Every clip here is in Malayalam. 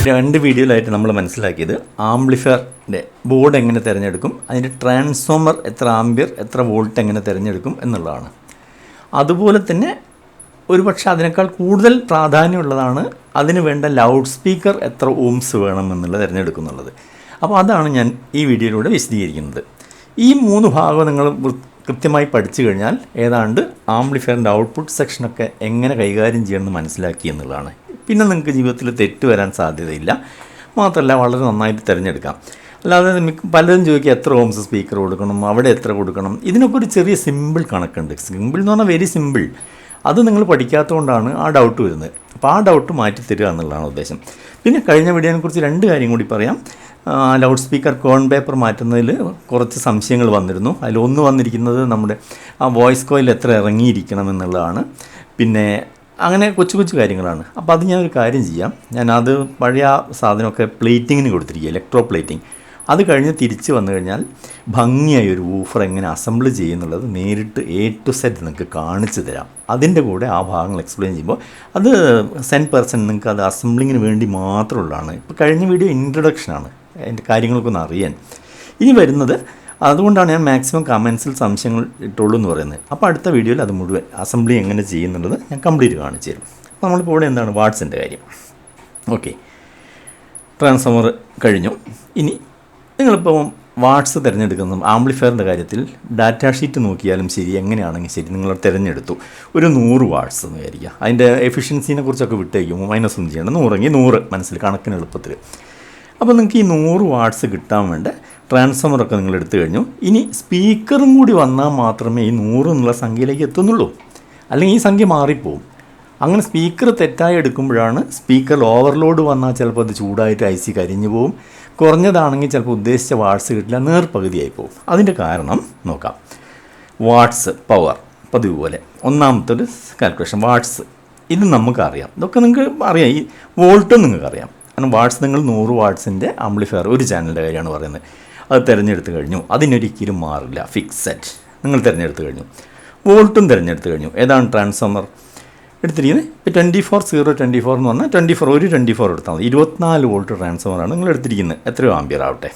രണ്ട് വീഡിയോയിലായിട്ട് നമ്മൾ മനസ്സിലാക്കിയത് ആംപ്ലിഫയറിൻ്റെ ബോർഡ് എങ്ങനെ തിരഞ്ഞെടുക്കും, അതിൻ്റെ ട്രാൻസ്ഫോമർ എത്ര ആംബിയർ എത്ര വോൾട്ട് എങ്ങനെ തിരഞ്ഞെടുക്കും എന്നുള്ളതാണ്. അതുപോലെ തന്നെ ഒരുപക്ഷെ അതിനേക്കാൾ കൂടുതൽ പ്രാധാന്യമുള്ളതാണ് അതിന് വേണ്ട ലൗഡ് സ്പീക്കർ എത്ര ഓംസ് വേണം എന്നുള്ളത് തിരഞ്ഞെടുക്കുന്നുള്ളത്. അപ്പോൾ അതാണ് ഞാൻ ഈ വീഡിയോയിലൂടെ വിശദീകരിക്കുന്നത്. ഈ 3 ഭാഗം നിങ്ങൾ കൃത്യമായി പഠിച്ചു കഴിഞ്ഞാൽ ഏതാണ്ട് ആംപ്ലിഫയറിൻ്റെ ഔട്ട്പുട്ട് സെക്ഷനൊക്കെ എങ്ങനെ കൈകാര്യം ചെയ്യണമെന്ന് മനസ്സിലാക്കി എന്നുള്ളതാണ്. പിന്നെ നിങ്ങൾക്ക് ജീവിതത്തിൽ തെറ്റ് വരാൻ സാധ്യതയില്ല. മാത്രമല്ല വളരെ നന്നായിട്ട് തിരഞ്ഞെടുക്കാം. അല്ലാതെ പലരും ചോദിക്കുക എത്ര ഓംസ് സ്പീക്കർ കൊടുക്കണം, അവിടെ എത്ര കൊടുക്കണം. ഇതിനൊക്കെ ഒരു ചെറിയ സിമ്പിൾ കണക്കുണ്ട്. സിമ്പിൾ എന്ന് പറഞ്ഞാൽ വെരി സിമ്പിൾ. അത് നിങ്ങൾ പഠിക്കാത്തതുകൊണ്ടാണ് ആ ഡൗട്ട് വരുന്നത്. അപ്പോൾ ആ ഡൗട്ട് മാറ്റിത്തരിക എന്നുള്ളതാണ് ഉദ്ദേശം. പിന്നെ കഴിഞ്ഞ വീഡിയോനെക്കുറിച്ച് 2 കാര്യം കൂടി പറയാം. ലൗഡ് സ്പീക്കർ കോൺ പേപ്പർ മാറ്റുന്നതിൽ കുറച്ച് സംശയങ്ങൾ വന്നിരുന്നു. അതിലൊന്ന് വന്നിരിക്കുന്നത് നമ്മുടെ ആ വോയിസ് കോയിൽ എത്ര ഇറങ്ങിയിരിക്കണം എന്നുള്ളതാണ്. പിന്നെ അങ്ങനെ കൊച്ചു കാര്യങ്ങളാണ്. അപ്പോൾ അത് ഞാനൊരു കാര്യം ചെയ്യാം. ഞാനത് പഴയ സാധനമൊക്കെ പ്ലേറ്റിങ്ങിന് കൊടുത്തിരിക്കുക, ഇലക്ട്രോ പ്ലേറ്റിംഗ്. അത് കഴിഞ്ഞ് തിരിച്ച് വന്നു കഴിഞ്ഞാൽ ഭംഗിയായി ഒരു വൂഫർ എങ്ങനെ അസംബിൾ ചെയ്യുന്നുള്ളത് നേരിട്ട് A to Z നിങ്ങൾക്ക് കാണിച്ചു തരാം. അതിൻ്റെ കൂടെ ആ ഭാഗങ്ങൾ എക്സ്പ്ലെയിൻ ചെയ്യുമ്പോൾ അത് 10% നിങ്ങൾക്ക് അത് അസംബ്ലിങ്ങിന് വേണ്ടി മാത്രമുള്ളതാണ്. ഇപ്പോൾ കഴിഞ്ഞ വീഡിയോ ഇൻട്രൊഡക്ഷനാണ്, അതിൻ്റെ കാര്യങ്ങൾക്കൊന്ന് അറിയാൻ. ഇനി വരുന്നത് അതുകൊണ്ടാണ് ഞാൻ മാക്സിമം കമൻസിൽ സംശയങ്ങൾ ഇട്ടുള്ളൂ എന്ന് പറയുന്നത്. അപ്പോൾ അടുത്ത വീഡിയോയിൽ അത് മുഴുവൻ അസംബ്ലി എങ്ങനെ ചെയ്യുന്നുള്ളത് ഞാൻ കംപ്ലീറ്റ് കാണിച്ചു തരും. അപ്പോൾ നമ്മളിപ്പോൾ ഇവിടെ എന്താണ് വാട്സിൻ്റെ കാര്യം. ഓക്കെ, ട്രാൻസ്ഫോമർ കഴിഞ്ഞു. ഇനി നിങ്ങളിപ്പോൾ വാട്സ് തിരഞ്ഞെടുക്കുന്ന ആംപ്ലിഫയറിൻ്റെ കാര്യത്തിൽ ഡാറ്റാ ഷീറ്റ് നോക്കിയാലും ശരി, എങ്ങനെയാണെങ്കിൽ ശരി, നിങ്ങൾ തിരഞ്ഞെടുത്തു ഒരു 100 വാട്സ് എന്ന് വിചാരിക്കുക. അതിൻ്റെ എഫിഷ്യൻസിനെ കുറിച്ചൊക്കെ വിട്ടേക്കും, മൈനസൊന്നും ചെയ്യണം. 100 മനസ്സിൽ കണക്കിന് എളുപ്പത്തിൽ. അപ്പോൾ നിങ്ങൾക്ക് ഈ 100 വാട്സ് കിട്ടാൻ വേണ്ട ട്രാൻസ്ഫോമറൊക്കെ നിങ്ങൾ എടുത്തു കഴിഞ്ഞു. ഇനി സ്പീക്കറും കൂടി വന്നാൽ മാത്രമേ ഈ 100 എന്നുള്ള സംഖ്യയിലേക്ക് എത്തുന്നുള്ളൂ. അല്ലെങ്കിൽ ഈ സംഖ്യ മാറിപ്പോവും. അങ്ങനെ സ്പീക്കർ തെറ്റായി എടുക്കുമ്പോഴാണ് സ്പീക്കർ ഓവർലോഡ് വന്നാൽ ചിലപ്പോൾ അത് ചൂടായിട്ട് IC കരിഞ്ഞു പോവും. കുറഞ്ഞതാണെങ്കിൽ ചിലപ്പോൾ ഉദ്ദേശിച്ച വാട്സ് കിട്ടില്ല, നേർപകുതിയായി പോകും. അതിൻ്റെ കാരണം നോക്കാം. വാട്സ് പവർ പതിവ് പോലെ ഒന്നാമത്തെ ഒരു കാൽക്കുലേഷൻ വാട്സ്. ഇത് നമുക്കറിയാം, ഇതൊക്കെ നിങ്ങൾക്ക് അറിയാം. ഈ വോൾട്ടും നിങ്ങൾക്കറിയാം. കാരണം വാട്സ് നിങ്ങൾ 100 വാട്സിൻ്റെ ആംപ്ലിഫയർ ഒരു ചാനലിൻ്റെ കാര്യമാണ് പറയുന്നത്. അത് തിരഞ്ഞെടുത്ത് കഴിഞ്ഞു. അതിനൊരിക്കലും മാറില്ല, ഫിക്സഡ്. നിങ്ങൾ തിരഞ്ഞെടുത്ത് കഴിഞ്ഞു. വോൾട്ടും തിരഞ്ഞെടുത്ത് കഴിഞ്ഞു. ഏതാണ് ട്രാൻസ്ഫോമർ എടുത്തിരിക്കുന്നത്? ഇപ്പോൾ 24/024 എന്ന് പറഞ്ഞാൽ 24 എടുത്താൽ മതി. 24 വോൾട്ട് ട്രാൻസ്ഫോമറാണ് നിങ്ങൾ എടുത്തിരിക്കുന്നത്. എത്രയോ ആംപിയർ ആവട്ടെ.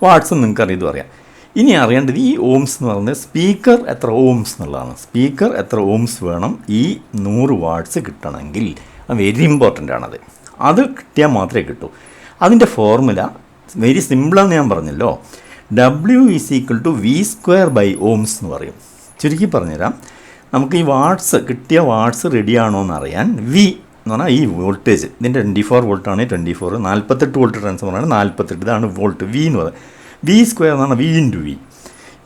വാട്സും നിങ്ങൾക്ക് ഇത് അറിയാം. ഇനി അറിയേണ്ടത് ഈ ഓംസ് എന്ന് പറയുന്നത് സ്പീക്കർ എത്ര ഓംസ് എന്നുള്ളതാണ്. സ്പീക്കർ എത്ര ഓംസ് വേണം ഈ 100 വാട്സ് കിട്ടണമെങ്കിൽ. അത് വെരി ഇമ്പോർട്ടൻ്റ് ആണത്. അത് കിട്ടിയാൽ മാത്രമേ കിട്ടൂ. അതിൻ്റെ ഫോർമുല വെരി സിമ്പിളാണെന്ന് ഞാൻ പറഞ്ഞല്ലോ. W = V²/ohms എന്ന് പറയും. ചുരുക്കി പറഞ്ഞുതരാം. നമുക്ക് ഈ വാട്സ് കിട്ടിയ വാട്സ് റെഡിയാണോ എന്ന് അറിയാൻ V എന്ന് പറഞ്ഞാൽ ഈ വോൾട്ടേജ്, ഇതിൻ്റെ 24 വോൾട്ടാണ് 24, 48 വോൾട്ട് ട്രാൻസ്ഫോമറാണ് 48, ഇതാണ് വോൾട്ട്. V എന്ന് പറയുന്നത് V² എന്ന് പറഞ്ഞാൽ V × V.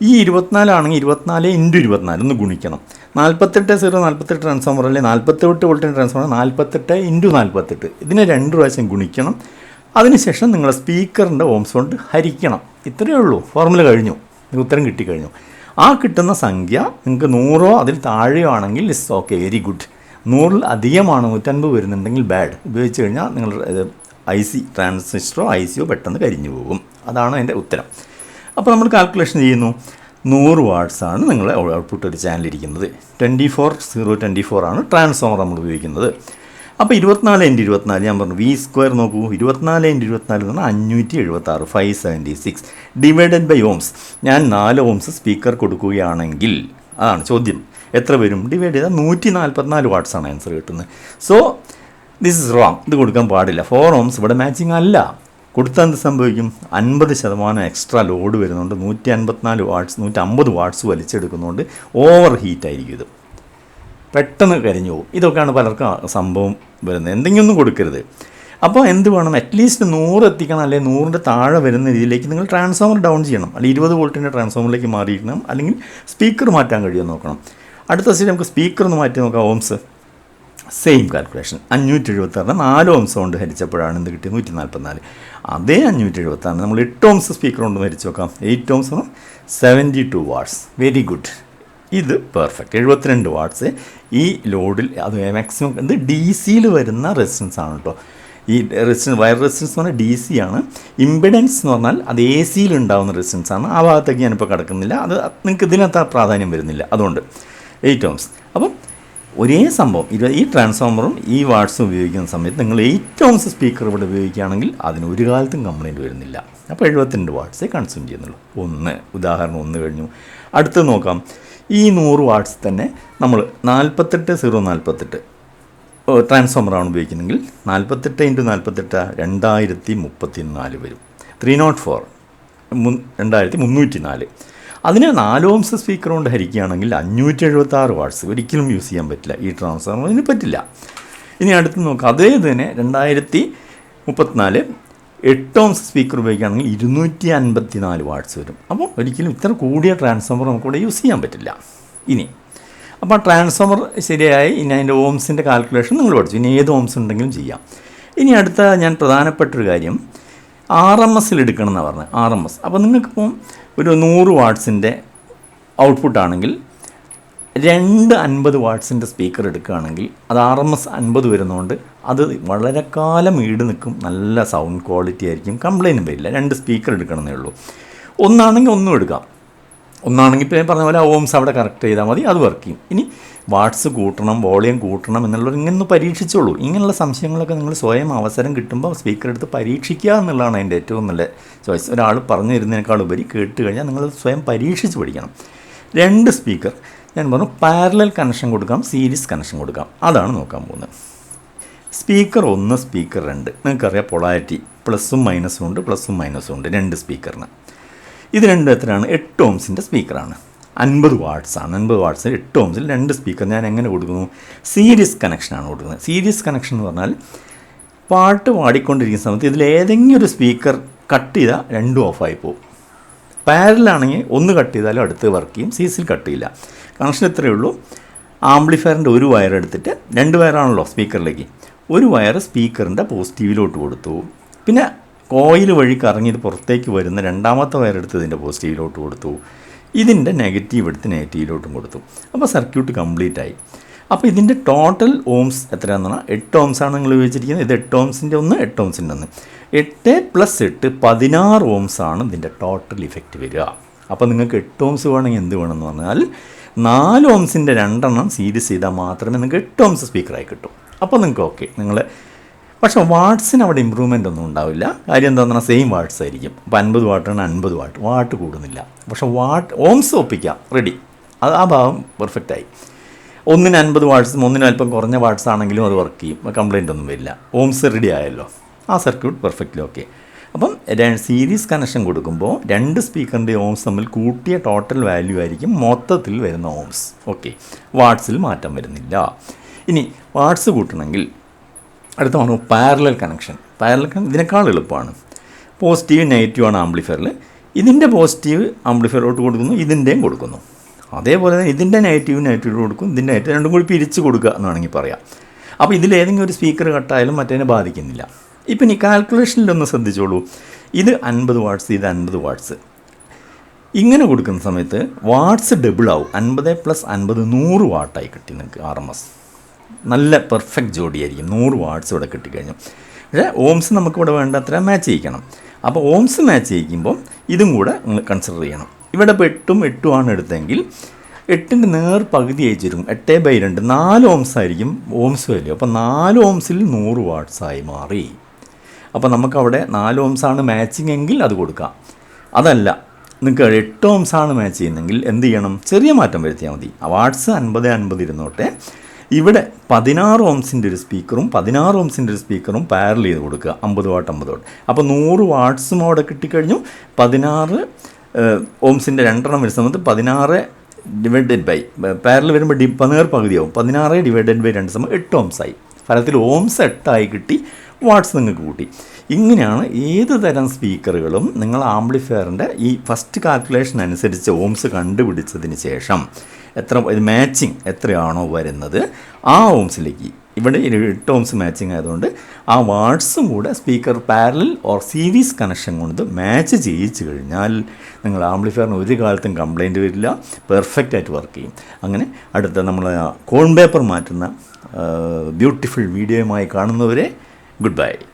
ഈ 24 ആണെങ്കിൽ 24 × 24 ഒന്ന് ഗുണിക്കണം. 48/048 ട്രാൻസ്ഫോമർ അല്ലെ 48 വോൾട്ടിൻ്റെ ട്രാൻസ്ഫോമർ 48 × 48. ഇതിനെ 2 പ്രാവശ്യം ഗുണിക്കണം. അതിനുശേഷം നിങ്ങൾ സ്പീക്കറിൻ്റെ ഓംസ് കൊണ്ട് ഹരിക്കണം. ഇത്രയേ ഉള്ളൂ. ഫോർമുല കഴിഞ്ഞു, ഉത്തരം കിട്ടിക്കഴിഞ്ഞു. ആ കിട്ടുന്ന സംഖ്യ നിങ്ങൾക്ക് 100 അതിൽ താഴെയോ ആണെങ്കിൽ ഇറ്റ്സ് ഓക്കെ, വെരി ഗുഡ്. 100 അധികമാണ് 150 വരുന്നുണ്ടെങ്കിൽ ബാഡ്. ഉപയോഗിച്ച് കഴിഞ്ഞാൽ നിങ്ങൾ IC ട്രാൻസിസ്റ്ററോ ICയോ പെട്ടെന്ന് കരിഞ്ഞു പോകും. അതാണ് അതിൻ്റെ ഉത്തരം. അപ്പോൾ നമ്മൾ കാൽക്കുലേഷൻ ചെയ്യുന്നു. 100 വാട്സാണ് നിങ്ങൾ ഔട്ട്പുട്ട് ഒരു ചാനലിരിക്കുന്നത്. 24/024 ആണ് ട്രാൻസ്ഫോമർ നമ്മൾ ഉപയോഗിക്കുന്നത്. അപ്പോൾ 24 × 24 ഞാൻ പറഞ്ഞു V² നോക്കൂ. 24 × 24 എന്ന് പറഞ്ഞാൽ 576, 576 ഡിവൈഡഡ് ബൈ ഓംസ്. ഞാൻ 4 ഓംസ് സ്പീക്കർ കൊടുക്കുകയാണെങ്കിൽ അതാണ് ചോദ്യം, എത്ര വരും? ഡിവൈഡ് ചെയ്താൽ 144 വാട്ട്സാണ് ആൻസർ കിട്ടുന്നത്. So this is wrong. ഇത് കൊടുക്കാൻ പാടില്ല. 4 ഓംസ് ഇവിടെ മാച്ചിങ് അല്ല. കൊടുത്താൽ എന്ത് സംഭവിക്കും? 50% എക്സ്ട്രാ ലോഡ് വരുന്നുണ്ട്. 154 വാട്ട്സ് 150 വാട്ട്സ് വലിച്ചെടുക്കുന്നതുകൊണ്ട് ഓവർ ഹീറ്റായിരിക്കും. ഇത് പെട്ടെന്ന് കരിഞ്ഞു പോകും. ഇതൊക്കെയാണ് പലർക്കും സംഭവം വരുന്നത്. എന്തെങ്കിലും ഒന്നും കൊടുക്കരുത്. അപ്പോൾ എന്ത് വേണം? അറ്റ്ലീസ്റ്റ് 100 എത്തിക്കണം, അല്ലെങ്കിൽ 100ൻ്റെ താഴെ വരുന്ന രീതിയിലേക്ക് നിങ്ങൾ ട്രാൻസ്ഫോമർ ഡൗൺ ചെയ്യണം. അല്ലെങ്കിൽ 20 വോൾട്ടിൻ്റെ ട്രാൻസ്ഫോമറിലേക്ക് മാറിയിരിക്കണം. അല്ലെങ്കിൽ സ്പീക്കർ മാറ്റാൻ കഴിയുമെന്ന് നോക്കണം. അടുത്ത സ്റ്റേജ് നമുക്ക് സ്പീക്കർ ഒന്ന് മാറ്റി നോക്കാം. Ohm's same calculation. 576 4 ഓംസ് കൊണ്ട് ഹരിച്ചപ്പോഴാണ് എന്ത് കിട്ടിയത്? 144. അതേ 576 നമ്മൾ 8 ഓംസ് സ്പീക്കർ കൊണ്ട് ഹരിച്ച് നോക്കാം. 8 ഓംസ് 72 വാട്ട്സ്. Very good. ഇത് പെർഫെക്റ്റ്. 72 വാട്ട്സ് ഈ ലോഡിൽ. അത് മാക്സിമം ഇത് DC വരുന്ന റെസിസ്റ്റൻസ് ആണ് കേട്ടോ. ഈ റെസിസ്റ്റൻസ് വയർ റെസിസ്റ്റൻസ് എന്ന് പറഞ്ഞാൽ DC ആണ്. ഇമ്പിഡൻസ് എന്ന് പറഞ്ഞാൽ അത് AC ഉണ്ടാകുന്ന റെസിസ്റ്റൻസ് ആണ്. ആ ഭാഗത്തേക്ക് ഞാനിപ്പോൾ കിടക്കുന്നില്ല. അത് നിങ്ങൾക്ക് ഇതിനകത്ത് പ്രാധാന്യം വരുന്നില്ല. അതുകൊണ്ട് 8 ഓംസ്. അപ്പം ഒരേ സംഭവം ഈ ട്രാൻസ്ഫോമറും ഈ വാട്സും ഉപയോഗിക്കുന്ന സമയത്ത് നിങ്ങൾ 8 ohms സ്പീക്കർ ഇവിടെ ഉപയോഗിക്കുകയാണെങ്കിൽ അതിന് ഒരു കാലത്തും കംപ്ലയിൻറ്റ് വരുന്നില്ല. അപ്പോൾ 72 വാട്ട്സേ കൺസ്യൂം ചെയ്യുന്നുള്ളൂ. ഉദാഹരണം 1 കഴിഞ്ഞു. അടുത്ത് നോക്കാം. ഈ 100 വാട്ട്സ് തന്നെ നമ്മൾ 48 ട്രാൻസ്ഫോമറാണ് ഉപയോഗിക്കുന്നതെങ്കിൽ 48 × 48 2034 വരും. 304 2304. അതിന് 4 ohms സ്പീക്കർ കൊണ്ട് ഹരിക്കുകയാണെങ്കിൽ 576 വാട്ട്സ് ഒരിക്കലും യൂസ് ചെയ്യാൻ പറ്റില്ല. ഈ ട്രാൻസ്ഫോമറിന് പറ്റില്ല. ഇനി അടുത്ത് നോക്കാം. അതേ തന്നെ 2034 8 ohms സ്പീക്കർ ഉപയോഗിക്കുകയാണെങ്കിൽ 254 വാട്ട്സ് വരും. അപ്പോൾ ഒരിക്കലും ഇത്ര കൂടിയ ട്രാൻസ്ഫോമർ നമുക്കിവിടെ യൂസ് ചെയ്യാൻ പറ്റില്ല. ഇനി അപ്പോൾ ട്രാൻസ്ഫോമർ ശരിയായി. ഇനി അതിൻ്റെ ഓംസിൻ്റെ കാൽക്കുലേഷൻ നിങ്ങൾ പഠിച്ചു. ഇനി ഏത് ഓംസ് ഉണ്ടെങ്കിലും ചെയ്യാം. ഇനി അടുത്ത ഞാൻ പ്രധാനപ്പെട്ടൊരു കാര്യം RMS എടുക്കണം എന്നാണ് പറഞ്ഞത്. RMS അപ്പോൾ നിങ്ങൾക്കിപ്പം ഒരു 100 വാട്ട്സിൻ്റെ ഔട്ട്പുട്ടാണെങ്കിൽ 50 വാട്ട്സിൻ്റെ സ്പീക്കർ എടുക്കുകയാണെങ്കിൽ അത് RMS 50 വരുന്നതുകൊണ്ട് അത് വളരെ കാലം ഈട് നിൽക്കും. നല്ല സൗണ്ട് ക്വാളിറ്റി ആയിരിക്കും. കംപ്ലയിൻറ്റും വരില്ല. 2 സ്പീക്കർ എടുക്കണമെന്നേ ഉള്ളൂ. ഒന്നാണെങ്കിൽ ഒന്നും എടുക്കാം. ഒന്നാണെങ്കിൽ ഇപ്പോൾ പറഞ്ഞ പോലെ ഓംസ് അവിടെ കറക്റ്റ് ചെയ്താൽ മതി, അത് വർക്ക് ചെയ്യും. ഇനി വാട്ട്സ് കൂട്ടണം, വോളിയം കൂട്ടണം എന്നുള്ളത് ഇങ്ങനെ ഒന്ന് പരീക്ഷിച്ചോളൂ. ഇങ്ങനെയുള്ള സംശയങ്ങളൊക്കെ നിങ്ങൾ സ്വയം അവസരം കിട്ടുമ്പോൾ സ്പീക്കർ എടുത്ത് പരീക്ഷിക്കുക എന്നുള്ളതാണ് അതിൻ്റെ ഏറ്റവും നല്ല ചോയ്സ്. ഒരാൾ പറഞ്ഞു തരുന്നതിനേക്കാൾ ഉപരി കേട്ട് കഴിഞ്ഞാൽ നിങ്ങൾ സ്വയം പരീക്ഷിച്ച് പഠിക്കണം. 2 സ്പീക്കർ ഞാൻ പറഞ്ഞു പാരലൽ കണക്ഷൻ കൊടുക്കാം, സീരീസ് കണക്ഷൻ കൊടുക്കാം. അതാണ് നോക്കാൻ പോകുന്നത്. സ്പീക്കർ 1, സ്പീക്കർ 2 നിങ്ങൾക്കറിയാം പൊളാരിറ്റി പ്ലസും മൈനസും ഉണ്ട്, പ്ലസും മൈനസും ഉണ്ട് 2 സ്പീക്കറിന്. ഇത് രണ്ടും എത്രയാണ്? 8 ohmsൻ്റെ സ്പീക്കറാണ്. 50 വാട്ട്സാണ്. 50 വാട്ട്സ് 8 ohmsൽ 2 സ്പീക്കർ ഞാൻ എങ്ങനെ കൊടുക്കുന്നു? സീരീസ് കണക്ഷനാണ് കൊടുക്കുന്നത്. സീരീസ് കണക്ഷൻ എന്ന് പറഞ്ഞാൽ പാട്ട് പാടിക്കൊണ്ടിരിക്കുന്ന സമയത്ത് ഇതിലേതെങ്കിലും ഒരു സ്പീക്കർ കട്ട് ചെയ്താൽ 2 ഓഫായി പോകും. പാരലാണെങ്കിൽ 1 കട്ട് ചെയ്താലും അടുത്ത് വർക്ക് ചെയ്യും. സീരീസിൽ കട്ട് ചെയ്യില്ല. കണക്ഷൻ ഇത്രയേ ഉള്ളൂ. ആംപ്ലിഫയറിൻ്റെ ഒരു വയർ എടുത്തിട്ട് 2 വയറാണല്ലോ സ്പീക്കറിലേക്ക്. ഒരു വയർ സ്പീക്കറിൻ്റെ പോസിറ്റീവിലോട്ട് കൊടുത്തു. പിന്നെ കോയിൽ വഴി കറങ്ങി ഇത് പുറത്തേക്ക് വരുന്ന രണ്ടാമത്തെ വയർ എടുത്ത് ഇതിൻ്റെ പോസിറ്റീവിലോട്ട് കൊടുത്തു. ഇതിൻ്റെ നെഗറ്റീവ് എടുത്ത് നെഗറ്റീവിലോട്ടും കൊടുത്തു. അപ്പോൾ സർക്യൂട്ട് കംപ്ലീറ്റ് ആയി. അപ്പോൾ ഇതിൻ്റെ ടോട്ടൽ ഓംസ് എത്രയാണെന്ന് പറഞ്ഞാൽ 8 ohms ആണ് നിങ്ങൾ ഉപയോഗിച്ചിരിക്കുന്നത്. ഇത് 8 ohmsൻ്റെ ഒന്ന്, 8 ohmsൻ്റെ ഒന്ന്. 8 + 8 16 ohms ആണ് ഇതിൻ്റെ ടോട്ടൽ ഇഫക്റ്റ് വരിക. അപ്പോൾ നിങ്ങൾക്ക് 8 ohms വേണമെങ്കിൽ എന്ത് വേണമെന്ന് പറഞ്ഞാൽ 4 ohmsൻ്റെ 2 സീരീസ് ചെയ്താൽ മാത്രമേ നിങ്ങൾക്ക് 8 ohms സ്പീക്കറായി കിട്ടും. അപ്പോൾ നിങ്ങൾക്ക് ഓക്കെ. നിങ്ങൾ പക്ഷേ വാട്ട്സിന് അവിടെ ഇമ്പ്രൂവ്മെൻ്റ് ഒന്നും ഉണ്ടാവില്ല. കാര്യം എന്താണെന്ന് പറഞ്ഞാൽ സെയിം വാട്ട്സ് ആയിരിക്കും. അപ്പോൾ 50 വാട്ടാണ് 50 വാട്ട് കൂടുന്നില്ല. പക്ഷേ ഓംസ് ഒപ്പിക്കാം, റെഡി. ആ ഭാഗം പെർഫെക്റ്റായി. ഒന്നിന് 50 വാട്ട്സും ഒന്നിന് അല്പം കുറഞ്ഞ വാട്ട്സ് ആണെങ്കിലും അത് വർക്ക് ചെയ്യും. കംപ്ലയിൻ്റ് ഒന്നും വരില്ല. ഓംസ് റെഡി ആയല്ലോ. ആ സർക്യൂട്ട് പെർഫെക്റ്റ്ലി ഓക്കെ. അപ്പം സീരീസ് കണക്ഷൻ കൊടുക്കുമ്പോൾ 2 സ്പീക്കറിൻ്റെ ഓംസ് തമ്മിൽ കൂട്ടിയ ടോട്ടൽ വാല്യൂ ആയിരിക്കും മൊത്തത്തിൽ വരുന്ന ഓംസ്. ഓക്കെ, വാട്ട്സിൽ മാറ്റം വരുന്നില്ല. ഇനി വാട്ട്സ് കൂട്ടണമെങ്കിൽ അടുത്ത പറഞ്ഞു പാരലൽ കണക്ഷൻ. ഇതിനേക്കാൾ എളുപ്പമാണ്. പോസിറ്റീവ് നെഗറ്റീവാണ് ആംപ്ലിഫയറിൽ. ഇതിൻ്റെ പോസിറ്റീവ് ആംപ്ലിഫയറിലോട്ട് കൊടുക്കുന്നു, ഇതിൻ്റെയും കൊടുക്കുന്നു. അതേപോലെ തന്നെ ഇതിൻ്റെ നെഗറ്റീവ് കൊടുക്കും, ഇതിൻ്റെ നെഗറ്റീവ് രണ്ടും കൂടി പിരിച്ച് കൊടുക്കുക എന്ന് വേണമെങ്കിൽ പറയാം. അപ്പോൾ ഇതിലേതെങ്കിലും ഒരു സ്പീക്കർ കട്ടായാലും മറ്റേതിനെ ബാധിക്കുന്നില്ല. ഇപ്പം ഈ കാൽക്കുലേഷനിലൊന്ന് ശ്രദ്ധിച്ചോളൂ. ഇത് 50 വാട്ട്സ്, ഇത് 50 വാട്ട്സ്. ഇങ്ങനെ കൊടുക്കുന്ന സമയത്ത് വാട്ട്സ് ഡബിൾ ആവും. 50 + 50 100 വാട്ടായി കിട്ടി നിങ്ങൾക്ക് RMS. നല്ല പെർഫെക്റ്റ് ജോഡിയായിരിക്കും. 100 വാട്ട്സ് ഇവിടെ കിട്ടിക്കഴിഞ്ഞു. പക്ഷേ ഓംസ് നമുക്കിവിടെ വേണ്ടത്ര മാച്ച് ചെയ്യിക്കണം. അപ്പോൾ ഓംസ് മാച്ച് ചെയ്യിക്കുമ്പോൾ ഇതും കൂടെ നിങ്ങൾ കൺസിഡർ ചെയ്യണം. ഇവിടെ ഇപ്പോൾ 8 ആണ് എടുത്തെങ്കിൽ 8ൻ്റെ നേർ പകുതി അയച്ചിരും. 8/2 4 ohms ആയിരിക്കും ഓംസ് വാല്യൂ. അപ്പോൾ 4 ohmsൽ 100 വാട്ട്സായി മാറി. അപ്പോൾ നമുക്കവിടെ 4 ohms ആണ് മാച്ചിങ് എങ്കിൽ അത് കൊടുക്കാം. അതല്ല നിങ്ങൾക്ക് 8 ohms ആണ് മാച്ച് ചെയ്യുന്നെങ്കിൽ എന്ത് ചെയ്യണം? ചെറിയ മാറ്റം വരുത്തിയാൽ മതി. വാട്ട്സ് 50 ഇരുന്നോട്ടെ. ഇവിടെ 16 ohmsൻ്റെ ഒരു സ്പീക്കറും 16 ohmsൻ്റെ ഒരു സ്പീക്കറും പാരൽ ചെയ്ത് കൊടുക്കുക. 50 വാട്ട്. അപ്പോൾ 100 വാട്ട്സും അവിടെ കിട്ടിക്കഴിഞ്ഞു. 16 ohmsൻ്റെ 2 വരുന്ന സമയത്ത് 16 / പാരൽ വരുമ്പോൾ നേർ പകുതിയാവും. 16 / 2 8 ohms ആയി. ഫലത്തിൽ ഓംസ് 8 ആയി കിട്ടി. വാട്ട്സ് നിങ്ങൾക്ക് കൂട്ടി. ഇങ്ങനെയാണ് ഏത് തരം സ്പീക്കറുകളും നിങ്ങൾ ആംപ്ലിഫയറിൻ്റെ ഈ ഫസ്റ്റ് കാൽക്കുലേഷൻ അനുസരിച്ച് ഓംസ് കണ്ടുപിടിച്ചതിന് ശേഷം മാച്ചിങ് എത്രയാണോ വരുന്നത് ആ ഓംസിലേക്ക്, ഇവിടെ 8 ohms മാച്ചിങ് ആയതുകൊണ്ട് ആ വാട്ട്സും കൂടെ speaker parallel or series connection കൊണ്ട് മാച്ച് ചെയ്യിച്ചു കഴിഞ്ഞാൽ നിങ്ങൾ ആംപ്ലിഫയറിന് ഒരു കാലത്തും കംപ്ലയിൻറ്റ് വരില്ല. പെർഫെക്റ്റ് ആയിട്ട് വർക്ക് ചെയ്യും. അങ്ങനെ അടുത്ത നമ്മൾ കോൺ പേപ്പർ മാറ്റുന്ന ബ്യൂട്ടിഫുൾ വീഡിയോയുമായി കാണുന്നവരെ ഗുഡ് ബൈ.